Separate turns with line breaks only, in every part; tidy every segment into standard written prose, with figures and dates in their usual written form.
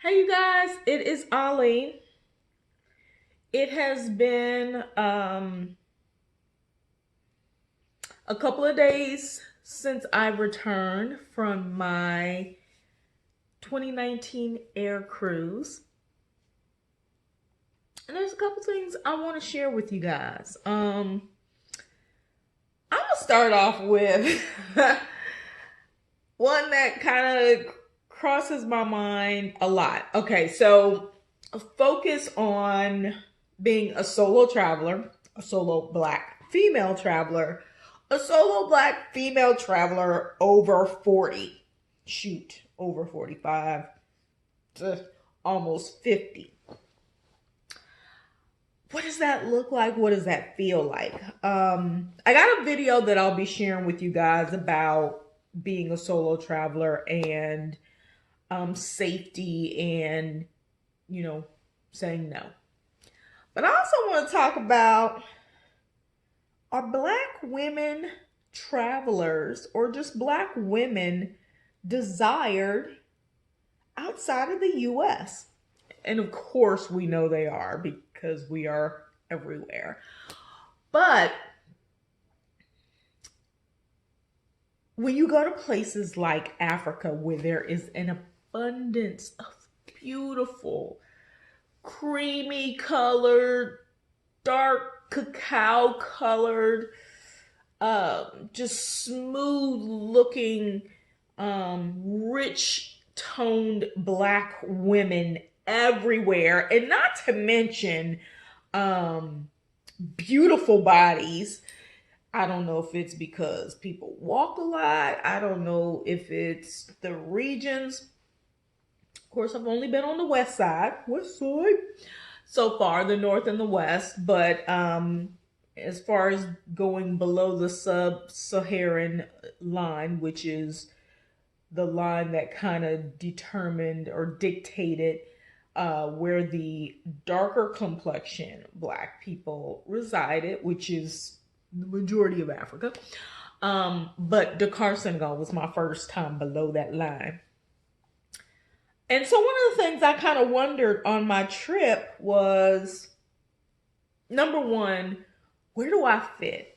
Hey you guys, it is Ollie. It has been a couple of days since I returned from my 2019 air cruise. And there's a couple things I want to share with you guys. I'm gonna start off with one that kind of crosses my mind a lot. Okay, so focus on being a solo traveler, a solo black female traveler, a solo black female traveler over 40. Shoot, over 45 to almost 50. What does that look like? What does that feel like? I got a video that I'll be sharing with you guys about being a solo traveler and safety and, you know, saying no. But I also want to talk about, are black women travelers or just black women desired outside of the US? And of course, we know they are because we are everywhere. But when you go to places like Africa where there is an abundance of beautiful, creamy colored, dark cacao colored, just smooth looking, rich toned black women everywhere, and not to mention beautiful bodies. I don't know if it's because people walk a lot. I don't know if it's the regions. Of course, I've only been on the west side so far, the north and the west. But as far as going below the sub-Saharan line, which is the line that kind of determined or dictated where the darker complexion black people resided, which is the majority of Africa. But Dakar, Senegal was my first time below that line. And so one of the things I kind of wondered on my trip was, number one, where do I fit?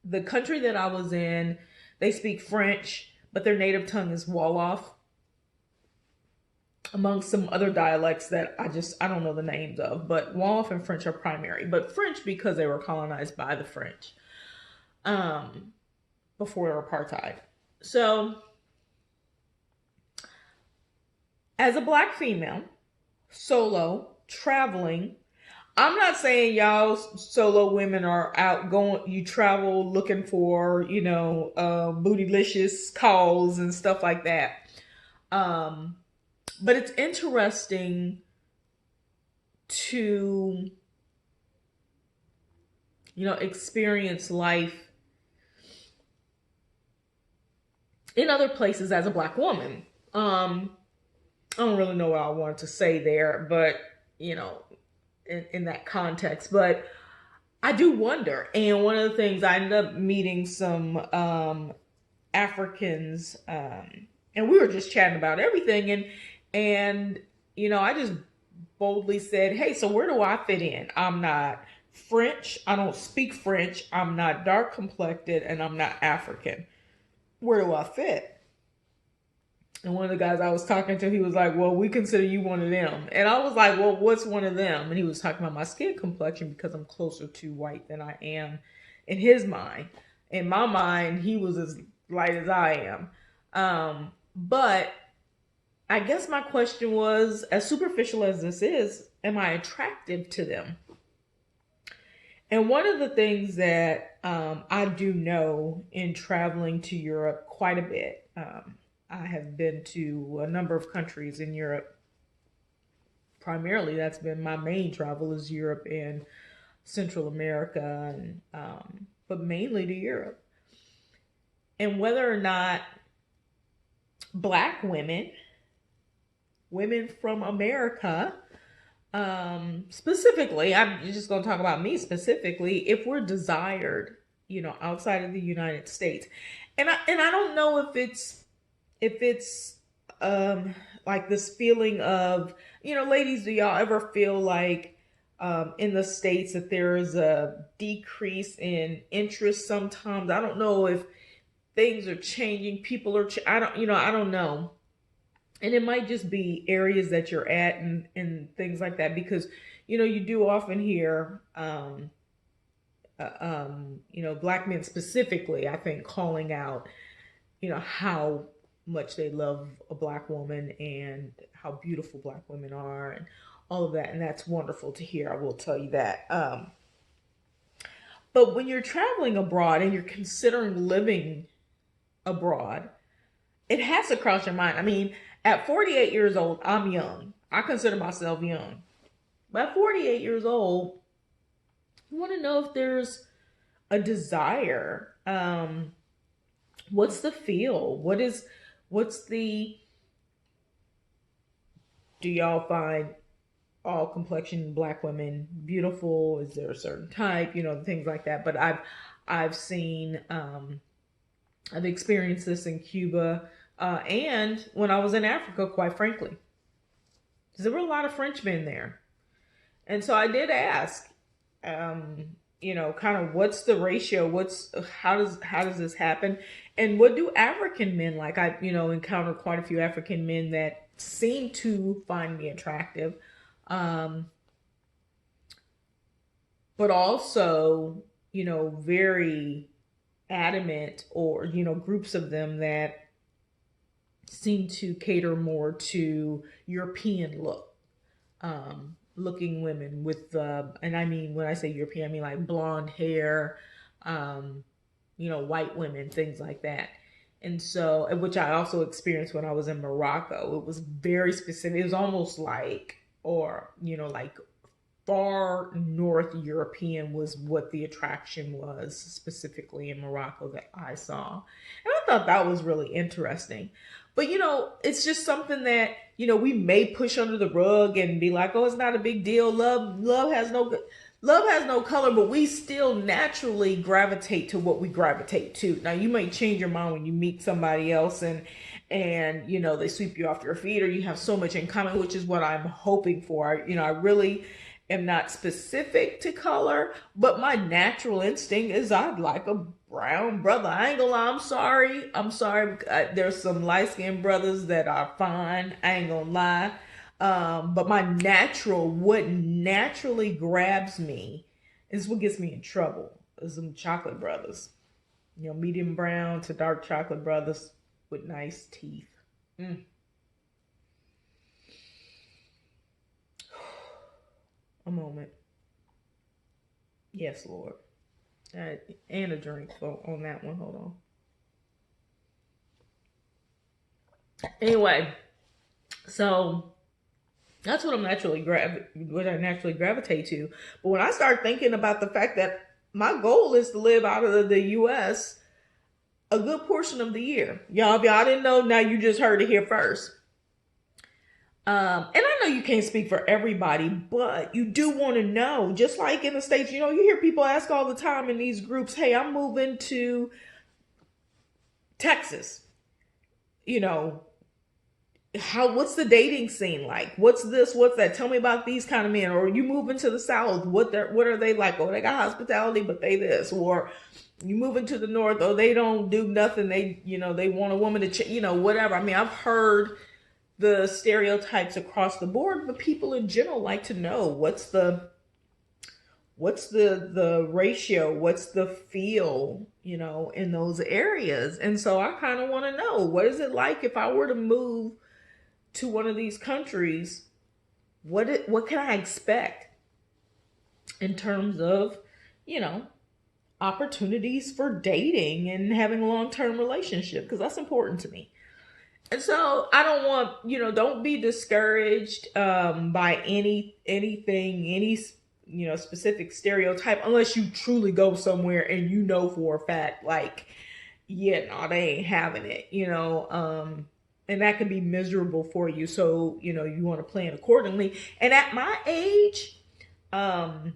The country that I was in, they speak French, but their native tongue is Wolof, among some other dialects that I don't know the names of, but Wolof and French are primary. But French because they were colonized by the French before apartheid. So as a black female, solo, traveling, I'm not saying y'all solo women are out going, you travel looking for, bootylicious calls and stuff like that. But it's interesting to, experience life in other places as a black woman. I don't really know what I wanted to say there, but, in that context. But I do wonder. And one of the things, I ended up meeting some Africans, and we were just chatting about everything. And I just boldly said, hey, so where do I fit in? I'm not French. I don't speak French. I'm not dark complected, and I'm not African. Where do I fit? And one of the guys I was talking to, he was like, well, we consider you one of them. And I was like, well, what's one of them? And he was talking about my skin complexion because I'm closer to white than I am in his mind. In my mind, he was as light as I am. But I guess my question was, as superficial as this is, am I attractive to them? And one of the things that I do know in traveling to Europe quite a bit, I have been to a number of countries in Europe. Primarily, that's been my main travel, is Europe and Central America, and but mainly to Europe. And whether or not black women, women from America, specifically, I'm just going to talk about me specifically, if we're desired, outside of the United States. And I don't know if it's like this feeling of, ladies, do y'all ever feel like in the States that there is a decrease in interest sometimes? I don't know if things are changing, people are, I don't know. And it might just be areas that you're at and things like that, because, you do often hear, black men specifically, I think, calling out, how much they love a black woman and how beautiful black women are and all of that. And that's wonderful to hear. I will tell you that. But when you're traveling abroad and you're considering living abroad, it has to cross your mind. I mean, at 48 years old, I'm young. I consider myself young. But at 48 years old, you want to know if there's a desire. What's the feel? What's the, do y'all find all complexion black women beautiful? Is there a certain type? Things like that. But I've seen, I've experienced this in Cuba, and when I was in Africa, quite frankly, there were a lot of Frenchmen there. And so I did ask, kind of what's the ratio? How does this happen? And what do African men like? I, encountered quite a few African men that seem to find me attractive. But also, very adamant, or, groups of them that seem to cater more to European looking women with, and I mean, when I say European, I mean like blonde hair, white women, things like that. And so, which I also experienced when I was in Morocco. It was very specific. It was almost like, or, like far North European was what the attraction was, specifically in Morocco, that I saw. And I thought that was really interesting. But, it's just something that, we may push under the rug and be like, oh, it's not a big deal. Love has no color, but we still naturally gravitate to what we gravitate to. Now, you may change your mind when you meet somebody else and they sweep you off your feet, or you have so much in common, which is what I'm hoping for. I really am not specific to color, but my natural instinct is I'd like a brown brother. I ain't gonna lie, I'm sorry. There's some light-skinned brothers that are fine. I ain't gonna lie. But what naturally grabs me is what gets me in trouble. Is some chocolate brothers. Medium brown to dark chocolate brothers with nice teeth. Mm. A moment. Yes, Lord. And a drink on that one. Hold on. Anyway, so that's what I naturally gravitate to. But when I start thinking about the fact that my goal is to live out of the U.S. a good portion of the year, y'all, if y'all didn't know, now you just heard it here first. And I know you can't speak for everybody, but you do want to know, just like in the States, you hear people ask all the time in these groups, hey, I'm moving to Texas. What's the dating scene like? What's this? What's that? Tell me about these kind of men. Or you moving to the South, what are they like? Oh, they got hospitality, but they this. Or you moving to the North, oh, they don't do nothing. They want a woman to, whatever. I mean, I've heard the stereotypes across the board, but people in general like to know what's the ratio, what's the feel, in those areas. And so I kind of want to know, what is it like if I were to move to one of these countries? What can I expect in terms of, opportunities for dating and having a long-term relationship? Because that's important to me. And so I don't want, don't be discouraged by anything, any specific stereotype, unless you truly go somewhere and for a fact, like, yeah, no, they ain't having it, and that can be miserable for you. So, you want to plan accordingly. And at my age, like,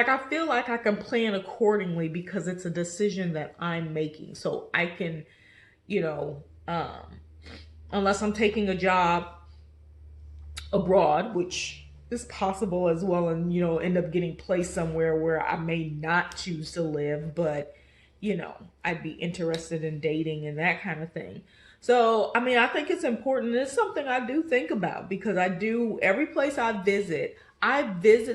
I feel like I can plan accordingly because it's a decision that I'm making. So I can, unless I'm taking a job abroad, which is possible as well, and end up getting placed somewhere where I may not choose to live, but I'd be interested in dating and that kind of thing. So I mean, I think it's important. It's something I do think about, because I do, every place I visit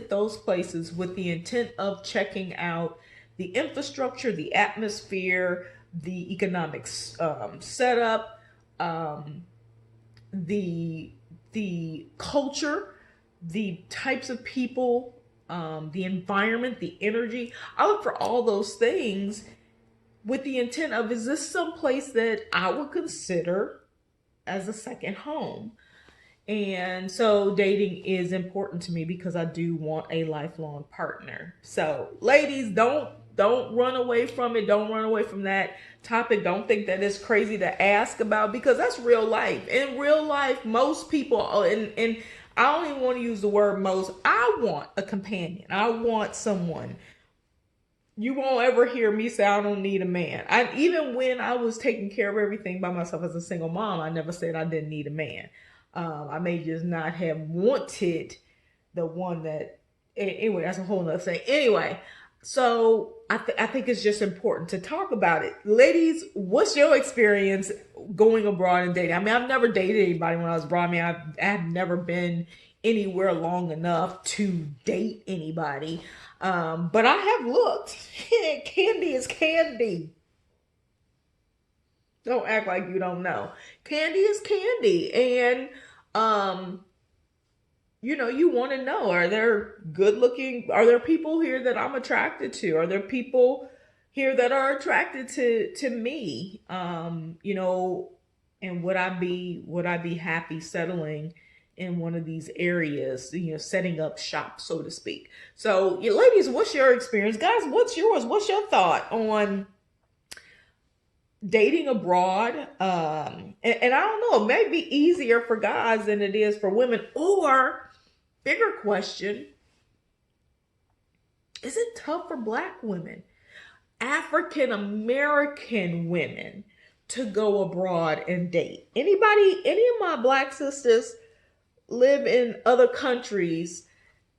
those places with the intent of checking out the infrastructure, the atmosphere, the economics setup, um, the the culture, the types of people, the environment, the energy. I look for all those things with the intent of, is this some place that I would consider as a second home? And so dating is important to me because I do want a lifelong partner. So ladies, don't run away from it. Don't run away from that topic. Don't think that it's crazy to ask about, because that's real life. In real life, most people, and I don't even want to use the word most, I want a companion. I want someone. You won't ever hear me say I don't need a man. Even when I was taking care of everything by myself as a single mom, I never said I didn't need a man. I may just not have wanted the one that. Anyway, that's a whole nother thing. Anyway, so I think it's just important to talk about it. Ladies, what's your experience going abroad and dating? I mean, I've never dated anybody when I was abroad. I mean, I've never been anywhere long enough to date anybody. But I have looked. Candy is candy. Don't act like you don't know. Candy is candy. And, um, you want to know, are there good looking, are there people here that I'm attracted to? Are there people here that are attracted to me? And would I be happy settling in one of these areas, setting up shop, so to speak? So, ladies, what's your experience? Guys, what's yours? What's your thought on dating abroad? And I don't know, it may be easier for guys than it is for women. Or, bigger question, is it tough for Black women, African American women, to go abroad and date? Any of my Black sisters live in other countries,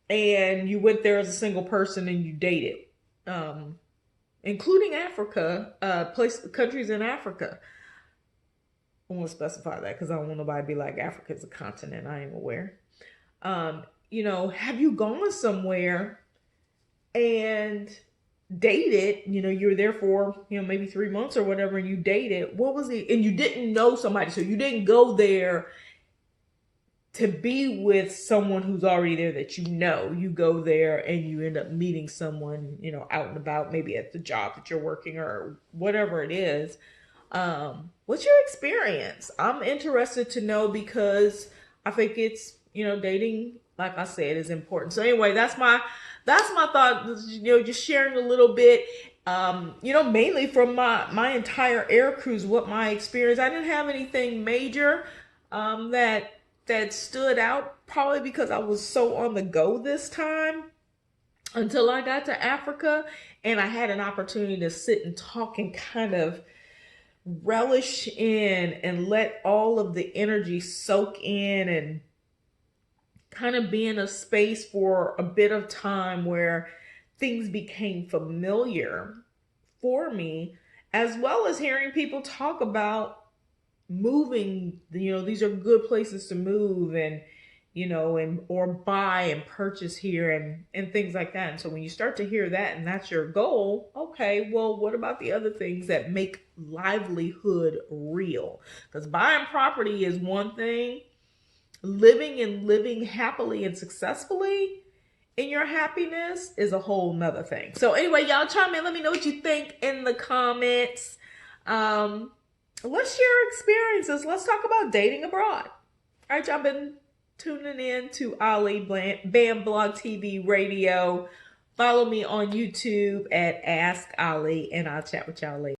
and you went there as a single person and you dated, um, including Africa, countries in Africa. I want to specify that because I don't want nobody to be like, Africa is a continent. I am aware. Have you gone somewhere and dated? You were there for maybe 3 months or whatever, and you dated. What was it? And you didn't know somebody, so you didn't go there to be with someone who's already there that you go there and you end up meeting someone, out and about, maybe at the job that you're working or whatever it is. What's your experience? I'm interested to know, because I think it's, dating, like I said, is important. So anyway, that's my thought, just sharing a little bit, mainly from my entire air cruise, what my experience. I didn't have anything major, that stood out, probably because I was so on the go this time, until I got to Africa and I had an opportunity to sit and talk and kind of relish in and let all of the energy soak in, and kind of be in a space for a bit of time where things became familiar for me, as well as hearing people talk about moving. These are good places to move, and and or buy and purchase here, and things like that. And so when you start to hear that, and that's your goal, okay, well, what about the other things that make livelihood real? Because buying property is one thing, living happily and successful in your happiness is a whole nother thing. So anyway, y'all chime in, let me know what you think in the comments. Let's share experiences. Let's talk about dating abroad. All right, y'all been tuning in to Ali Bam Blog TV Radio. Follow me on YouTube at Ask Ali, and I'll chat with y'all later.